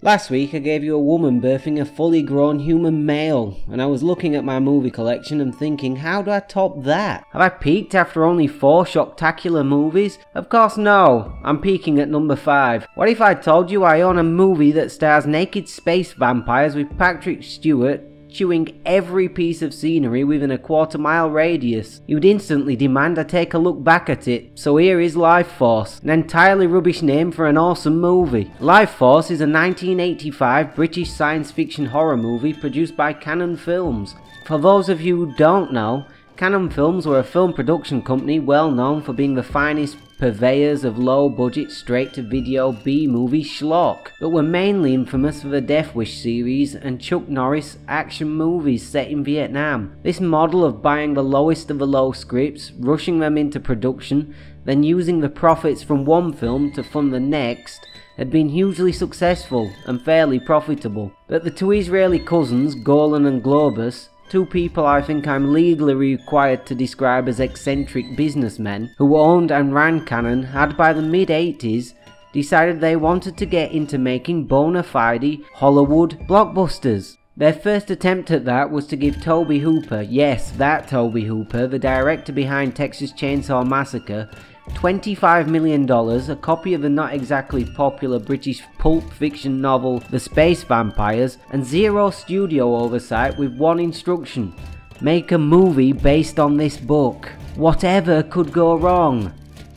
Last week I gave you a woman birthing a fully grown human male, and I was looking at my movie collection and thinking, how do I top that? Have I peaked after only 4 shocktacular movies? Of course no, I'm peaking at number 5. What if I told you I own a movie that stars naked space vampires with Patrick Stewart chewing every piece of scenery within a quarter-mile radius? You'd instantly demand I take a look back at it, so here is Lifeforce, an entirely rubbish name for an awesome movie. Lifeforce is a 1985 British science fiction horror movie produced by Cannon Films. For those of you who don't know, Cannon Films were a film production company well known for being the finest purveyors of low-budget, straight-to-video B-movie schlock, but were mainly infamous for the Death Wish series and Chuck Norris action movies set in Vietnam. This model of buying the lowest of the low scripts, rushing them into production, then using the profits from one film to fund the next, had been hugely successful and fairly profitable. But the two Israeli cousins, Golan and Globus, two people I think I'm legally required to describe as eccentric businessmen who owned and ran Cannon, had by the mid-80s decided they wanted to get into making bona fide Hollywood blockbusters. Their first attempt at that was to give Tobe Hooper, yes, that Tobe Hooper, the director behind Texas Chainsaw Massacre, $25 million, a copy of the not exactly popular British pulp fiction novel The Space Vampires, and zero studio oversight with one instruction: make a movie based on this book. Whatever could go wrong?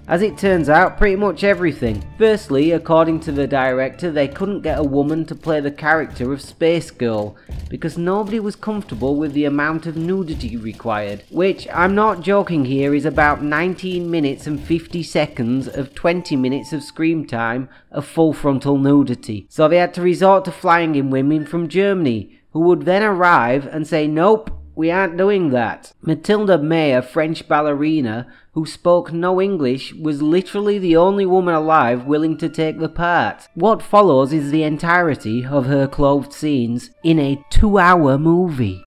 As it turns out, pretty much everything. Firstly, according to the director, they couldn't get a woman to play the character of Space Girl because nobody was comfortable with the amount of nudity required, which, I'm not joking here, is about 19 minutes and 50 seconds of 20 minutes of screen time of full frontal nudity. So they had to resort to flying in women from Germany, who would then arrive and say, nope, we aren't doing that. Mathilda, a French ballerina who spoke no English, was literally the only woman alive willing to take the part. What follows is the entirety of her clothed scenes in a 2-hour movie.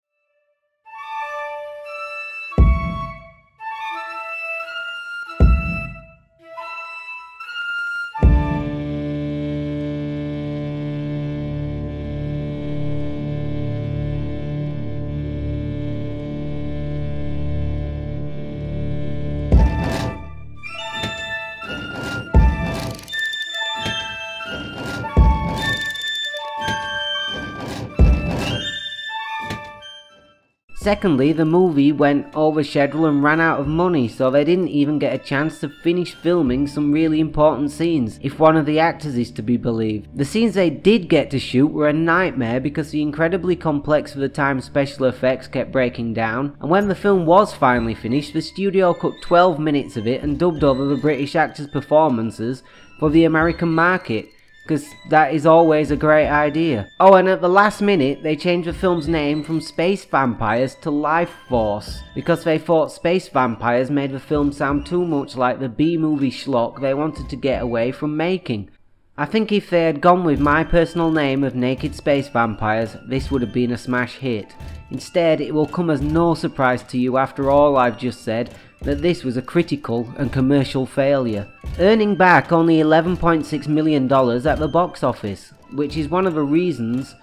Secondly, the movie went over schedule and ran out of money, so they didn't even get a chance to finish filming some really important scenes, if one of the actors is to be believed. The scenes they did get to shoot were a nightmare because the incredibly complex for the time special effects kept breaking down, and when the film was finally finished, the studio cut 12 minutes of it and dubbed over the British actors' performances for the American market, because that is always a great idea. Oh, and at the last minute, they changed the film's name from Space Vampires to Lifeforce, because they thought Space Vampires made the film sound too much like the B-movie schlock they wanted to get away from making. I think if they had gone with my personal name of Naked Space Vampires, this would have been a smash hit. Instead, it will come as no surprise to you after all I've just said that this was a critical and commercial failure, earning back only $11.6 million at the box office, which is one of the reasons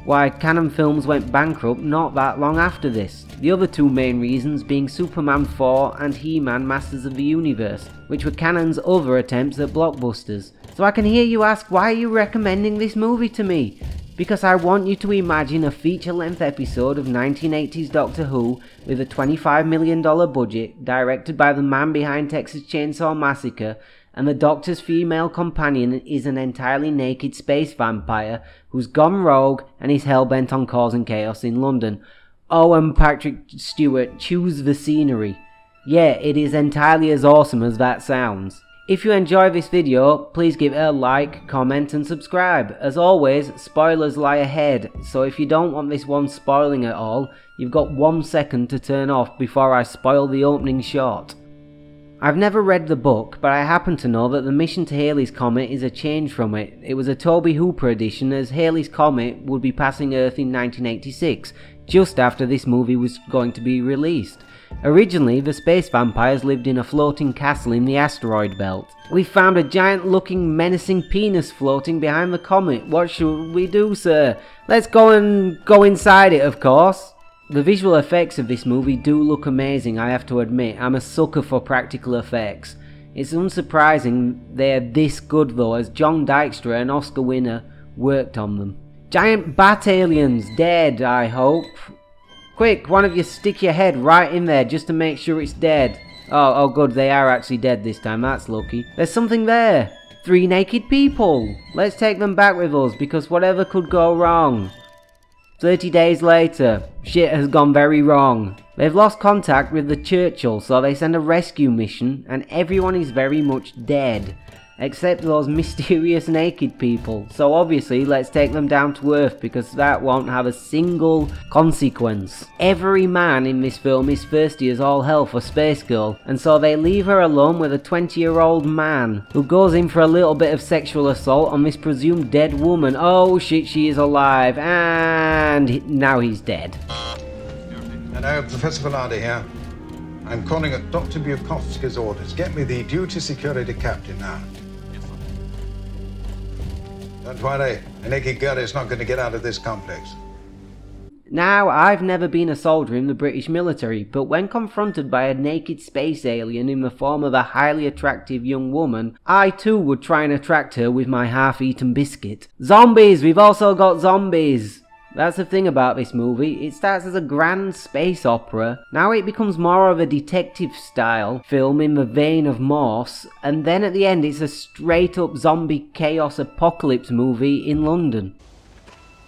why Cannon Films went bankrupt not that long after this. The other two main reasons being Superman 4 and He-Man Masters of the Universe, which were Cannon's other attempts at blockbusters. So I can hear you ask, why are you recommending this movie to me? Because I want you to imagine a feature-length episode of 1980s Doctor Who with a $25 million budget, directed by the man behind Texas Chainsaw Massacre, and the Doctor's female companion is an entirely naked space vampire who's gone rogue and is hell-bent on causing chaos in London. Oh, and Patrick Stewart chews the scenery. Yeah, it is entirely as awesome as that sounds. If you enjoy this video, please give it a like, comment and subscribe. As always, spoilers lie ahead, so if you don't want this one spoiling at all, you've got 1 second to turn off before I spoil the opening shot. I've never read the book, but I happen to know that the mission to Halley's Comet is a change from it. It was a Tobe Hooper edition, as Halley's Comet would be passing Earth in 1986, just after this movie was going to be released. Originally, the space vampires lived in a floating castle in the asteroid belt. We found a giant looking menacing penis floating behind the comet. What should we do, sir? Let's go inside it, of course. The visual effects of this movie do look amazing, I have to admit. I'm a sucker for practical effects. It's unsurprising they're this good though, as John Dykstra, an Oscar winner, worked on them. Giant bat aliens, dead, I hope. Quick, one of you stick your head right in there just to make sure it's dead. Oh good, they are actually dead this time, that's lucky. There's something there. 3 naked people. Let's take them back with us, because whatever could go wrong. 30 days later, shit has gone very wrong. They've lost contact with the Churchill, so they send a rescue mission, and everyone is very much dead. Except those mysterious naked people. So obviously, let's take them down to Earth, because that won't have a single consequence. Every man in this film is thirsty as all hell for Space Girl, and so they leave her alone with a 20-year-old man, who goes in for a little bit of sexual assault on this presumed dead woman. Oh shit, she is alive, and now he's dead. Hello, Professor Velarde here. I'm calling at Dr. Bukovsky's orders. Get me the duty security captain now. Don't worry, a naked girl is not going to get out of this complex. Now, I've never been a soldier in the British military, but when confronted by a naked space alien in the form of a highly attractive young woman, I too would try and attract her with my half-eaten biscuit. Zombies! We've also got zombies! That's the thing about this movie, it starts as a grand space opera, now it becomes more of a detective-style film in the vein of Morse, and then at the end it's a straight-up zombie chaos apocalypse movie in London.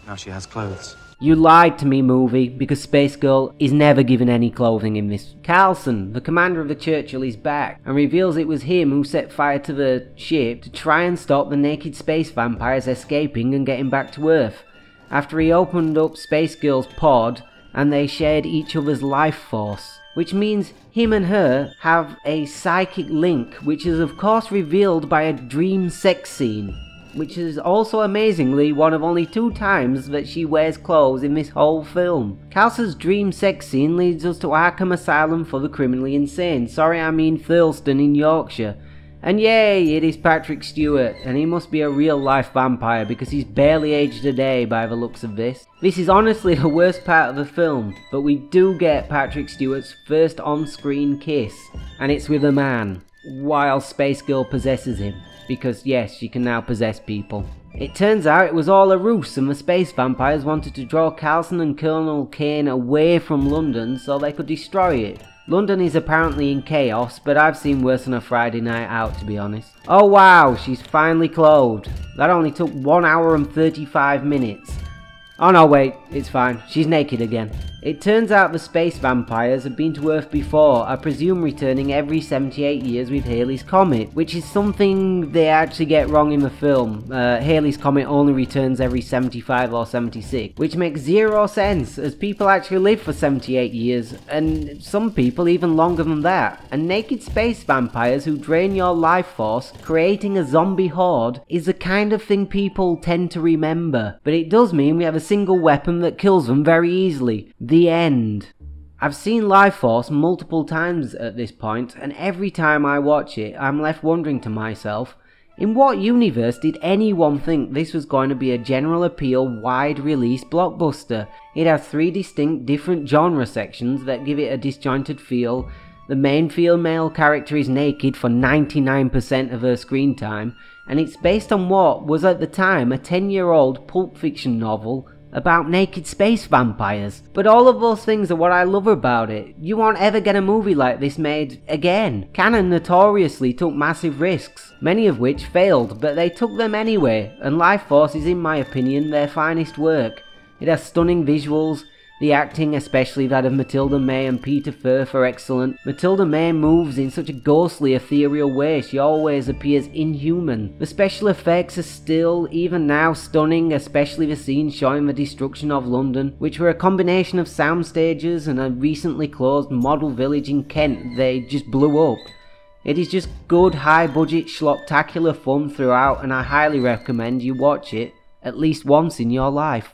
Now she has clothes. You lied to me, movie, because Space Girl is never given any clothing in this. Carlson, the commander of the Churchill, is back, and reveals it was him who set fire to the ship to try and stop the naked space vampires escaping and getting back to Earth. After he opened up Space Girl's pod, and they shared each other's life force. Which means him and her have a psychic link, which is of course revealed by a dream sex scene. Which is also amazingly one of only 2 times that she wears clothes in this whole film. Carlson's dream sex scene leads us to Arkham Asylum for the criminally insane. Sorry, I mean Thurleston in Yorkshire. And yay, it is Patrick Stewart, and he must be a real-life vampire because he's barely aged a day by the looks of this. This is honestly the worst part of the film, but we do get Patrick Stewart's first on-screen kiss, and it's with a man, while Space Girl possesses him, because yes, she can now possess people. It turns out it was all a ruse, and the space vampires wanted to draw Carlson and Colonel Kane away from London so they could destroy it. London is apparently in chaos, but I've seen worse than a Friday night out, to be honest. Oh wow, she's finally clothed. That only took 1 hour and 35 minutes. Oh no, wait, it's fine. She's naked again. It turns out the space vampires have been to Earth before, I presume returning every 78 years with Halley's Comet, which is something they actually get wrong in the film. Halley's Comet only returns every 75 or 76, which makes 0 sense, as people actually live for 78 years, and some people even longer than that. And naked space vampires who drain your life force, creating a zombie horde, is the kind of thing people tend to remember. But it does mean we have a single weapon that kills them very easily. The end. I've seen Lifeforce multiple times at this point, and every time I watch it, I'm left wondering to myself, in what universe did anyone think this was going to be a general appeal, wide release blockbuster? It has 3 distinct different genre sections that give it a disjointed feel. The main female character is naked for 99% of her screen time, and it's based on what was at the time a 10-year-old Pulp Fiction novel about naked space vampires. But all of those things are what I love about it. You won't ever get a movie like this made again. Cannon notoriously took massive risks, many of which failed, but they took them anyway, and Lifeforce is in my opinion their finest work. It has stunning visuals. The acting, especially that of Mathilda May and Peter Firth, are excellent. Mathilda May moves in such a ghostly, ethereal way, she always appears inhuman. The special effects are still, even now, stunning, especially the scenes showing the destruction of London, which were a combination of sound stages and a recently closed model village in Kent they just blew up. It is just good high budget schlocktacular fun throughout, and I highly recommend you watch it at least once in your life.